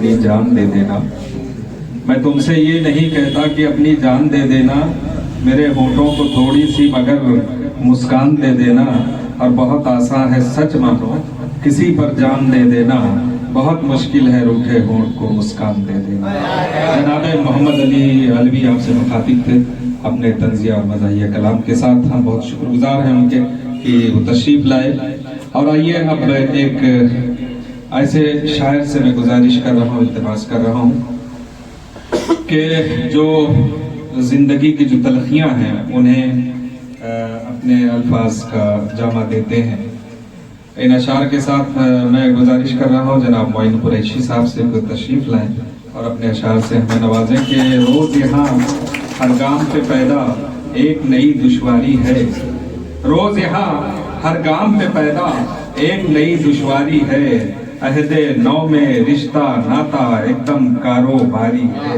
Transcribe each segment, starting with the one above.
اپنی جان دے دینا. میں تم سے یہ نہیں کہتا کہ اپنی جان دے دینا, میرے ہونٹوں کو تھوڑی سی مگر مسکان دے دینا. اور بہت آسان ہے سچ مانو کسی پر جان دے دینا, بہت مشکل ہے روٹھے ہونٹ کو مسکان دے دینا. جناب محمد علی علوی آپ سے مخاطب تھے اپنے طنزیہ اور مزاحیہ کلام کے ساتھ. ہم بہت شکر گزار ہیں ان کے کہ وہ تشریف لائے. اور آئیے اب ایک ایسے شاعر سے میں گزارش کر رہا ہوں, التماس کر رہا ہوں کہ جو زندگی کی جو تلخیاں ہیں انہیں اپنے الفاظ کا جامع دیتے ہیں. ان اشعار کے ساتھ میں گزارش کر رہا ہوں جناب معین قریشی صاحب سے کوئی تشریف لائیں اور اپنے اشعار سے ہمیں نوازیں کہ روز یہاں ہر گام پہ پیدا ایک نئی دشواری ہے. روز یہاں ہر گام پہ پیدا ایک نئی دشواری ہے. عہد نو میں رشتہ ناتا ایک دم کاروباری ہے.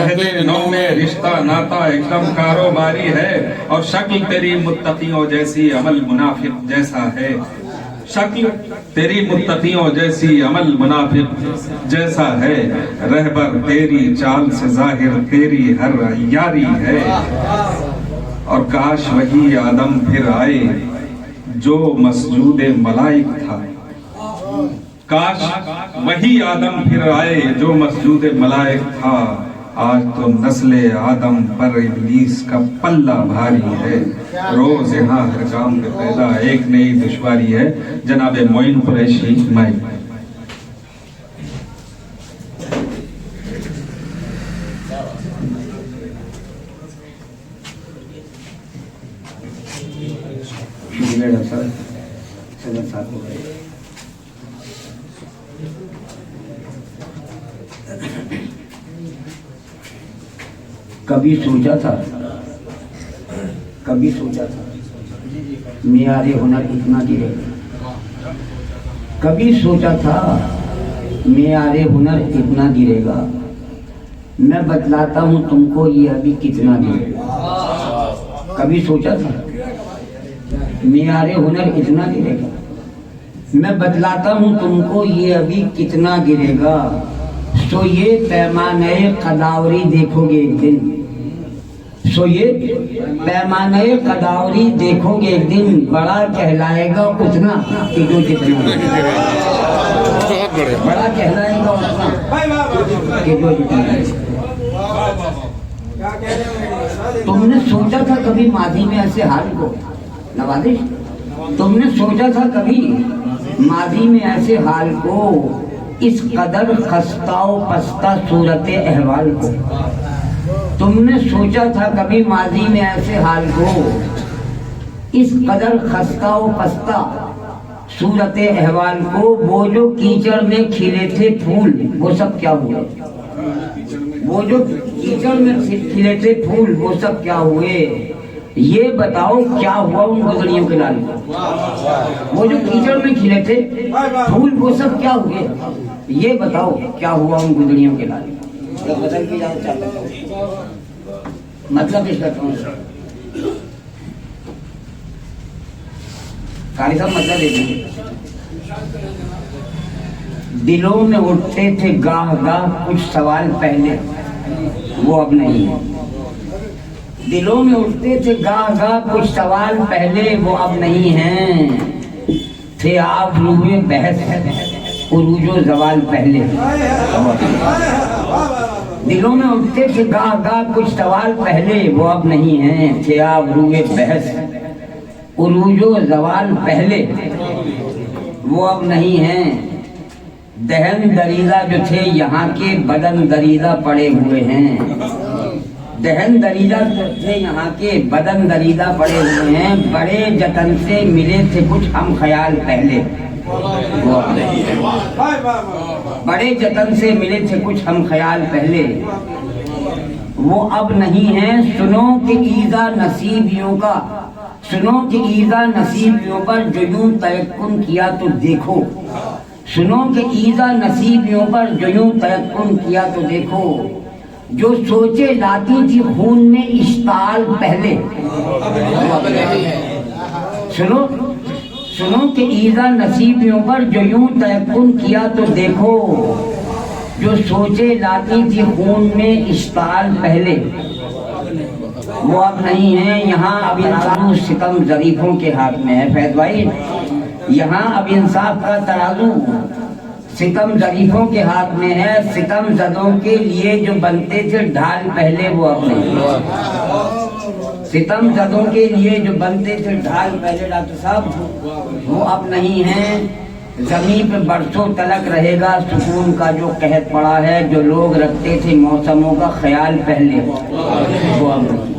عہد نو میں رشتہ ناتا ایک دم کاروباری ہے. اور شکل تیری متقیوں جیسی عمل منافق جیسا ہے. شکل تیری متقیوں جیسی عمل منافق جیسا ہے. رہبر تیری چال سے ظاہر تیری ہر عیاری ہے. اور کاش وہی آدم پھر آئے جو مسجود ملائک تھا. کاش وہی آدم پھر آئے جو مسجود ملائک تھا. آج تو نسل آدم پر ابلیس کا پلہ بھاری ہے. روز یہاں ہر کام پہ پیدا ایک نئی دشواری ہے. جناب معین قریشی مائک. کبھی سوچا تھا معیار ہنر اتنا گرے گا. کبھی سوچا تھا معیار ہنر اتنا گرے گا. میں بتلاتا ہوں تم کو یہ ابھی کتنا گرے گا. کبھی سوچا تھا معیار ہنر اتنا گرے گا. میں بتلاتا ہوں تم کو یہ ابھی کتنا گرے گا. سو یہ پیمانہ قداوری دیکھو گے ایک دن. سو یہ پیمانہ قداوری دیکھو گے ایک دن. بڑا کہلائے گا اتنا کہ جو جتنا. بڑا کہلائے گا اتنا کہ جو جتنا. تم نے سوچا تھا کبھی ماضی میں ایسے حال کو نوازش. تم نے سوچا تھا کبھی ماضی میں ایسے حال کو. اس قدر خستہ و پستہ صورت احوال کو. تم نے سوچا تھا کبھی ماضی میں ایسے حال کو. اس قدر خستہ و پستہ صورت احوال کو. وہ جو کیچڑ میں کھلے تھے پھول وہ سب کیا ہوئے. وہ جو کیچڑ میں کھلے تھے پھول وہ سب کیا ہوئے. یہ بتاؤ کیا ہوا ان گزریوں کے لال کو. وہ جو کیچڑ میں کھلے تھے پھول وہ سب کیا ہوئے. یہ بتاؤ کیا ہوا ان گزریوں کے لال. بدل کے جاؤ چاہتا مطلب اس کا کون سا قاری صاحب مطلب دیکھیں. دلوں میں اٹھتے تھے گاہ گاہ کچھ سوال پہلے وہ اب نہیں ہے. دلوں میں اٹھتے تھے گاہ گاہ کچھ سوال پہلے وہ اب نہیں ہیں. تھے آپ روئے بحث عروج و زوال پہلے. دلوں میں اٹھتے تھے گاہ گاہ کچھ سوال پہلے وہ اب نہیں ہیں. تھے آپ روئے بحث عروج و زوال پہلے وہ اب نہیں ہیں. دہن دریدہ جو تھے یہاں کے بدن دریدہ پڑے ہوئے ہیں. دہن دریدہ جو تھے یہاں کے بدن دریدہ پڑے ہوئے ہیں. بڑے جتن سے ملے تھے کچھ ہم خیال پہلے وہ اب نہیں ہیں. بڑے جتن سے ملے تھے کچھ ہم خیال پہلے وہ اب نہیں ہیں. سنو کہ ایذا نصیبیوں کا سنو کہ ایذا نصیبیوں پر جو یوں تیقن کیا تو دیکھو. سنو کہ ایذا نصیبیوں پر جو یوں تیقن کیا تو دیکھو. جو سوچے لاتی تھی خون میں اشتعال پہلے. سنو کہ ایذا نصیبیوں پر جو یوں تیقن کیا تو دیکھو. جو سوچے لاتی تھی خون میں اشتعال پہلے وہ اب نہیں ہیں. یہاں اب انصاف ستم ظریفوں کے ہاتھ میں ہے. فیض بھائی یہاں اب انصاف کا ترازو ستم ظریفوں کے ہاتھ میں ہے. ستم زدوں کے لیے جو بنتے تھے ڈھال پہلے وہ اب نہیں. ستم زدوں کے لیے جو بنتے تھے ڈھال پہلے ڈاکٹر صاحب وہ اب نہیں ہیں. زمین پہ برسوں تلک رہے گا سکون کا جو قحط پڑا ہے. جو لوگ رکھتے تھے موسموں کا خیال پہلے وہ اب نہیں.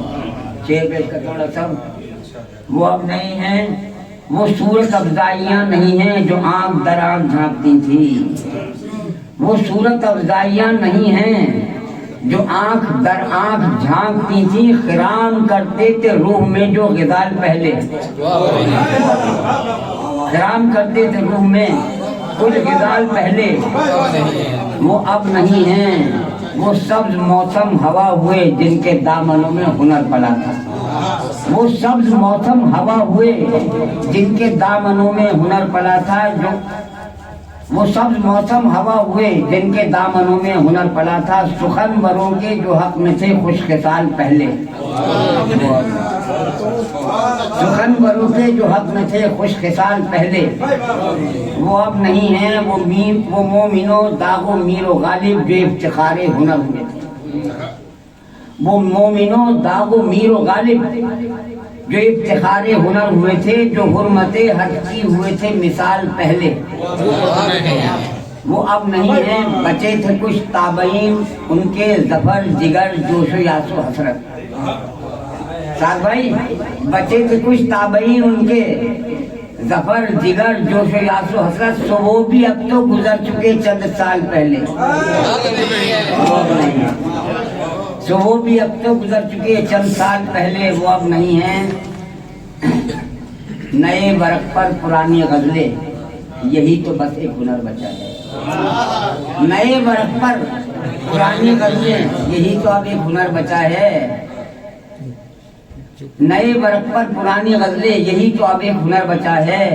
شیر پیش کرتا ہوں سب وہ اب نہیں ہیں. وہ صورت افزائیاں نہیں ہیں جو آنکھ در آنکھ جھانکتی تھی. وہ صورت افزائیاں نہیں ہیں جو آنکھ در آنکھ جھانکتی تھی. خرام کرتے تھے روح میں جو غزال پہلے. خرام کرتے تھے روح میں کچھ غزال پہلے وہ اب نہیں ہیں. وہ سبز موسم ہوا ہوئے جن کے دامنوں میں ہنر پلا تھا. وہ سبز موسم ہوا ہوئے جن کے دامنوں میں ہنر پلا تھا. جو وہ سبز موسم ہوا ہوئے جن کے دامنوں میں ہنر پلا تھا. سخنوروں کے جو حق میں تھے خوش خصال پہلے. سخنوروں کے جو حق میں تھے خوش خصال پہلے وہ اب نہیں ہیں. وہ مومنوں داغ و میر و غالب جو افتخار ہنر ہوئے تھے. وہ مومنوں داغ و میر و غالب جو افتخار ہنر ہوئے تھے. جو حرمت حق کی ہوئے تھے مثال پہلے وہ اب نہیں ہیں. بچے تھے کچھ تابعین ان کے ظفر جگر جوش و یاس و حسرت. سعد بھائی بچے تھے کچھ تابعین ان کے ظفر جگر جوش و یاس و حسرت. سو وہ بھی اب تو گزر چکے چند سال پہلے. سو وہ بھی اب تو گزر چکے چند سال پہلے وہ اب نہیں ہیں. نئے ورق پر پرانی غزلیں یہی تو بس ایک ہنر بچا ہے. نئے ورق پر پرانی غزلیں یہی تو اب ایک ہنر بچا ہے. نئے ورق پر پرانی غزلیں یہی تو اب ایک ہنر بچا ہے.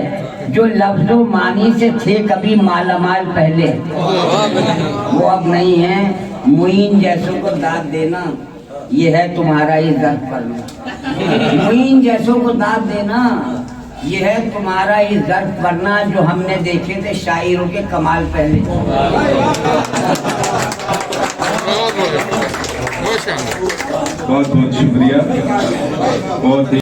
جو لفظ و معنی سے تھے کبھی مالا مال پہلے وہ اب نہیں ہیں. معین جیسوں کو داد دینا یہ ہے تمہارا ہی ظرف ورنہ. معین جیسوں کو داد دینا یہ ہے تمہارا ہی ظرف ورنہ. جو ہم نے دیکھے تھے شاعروں کے کمال پہلے. بہت بہت شکریہ. بہت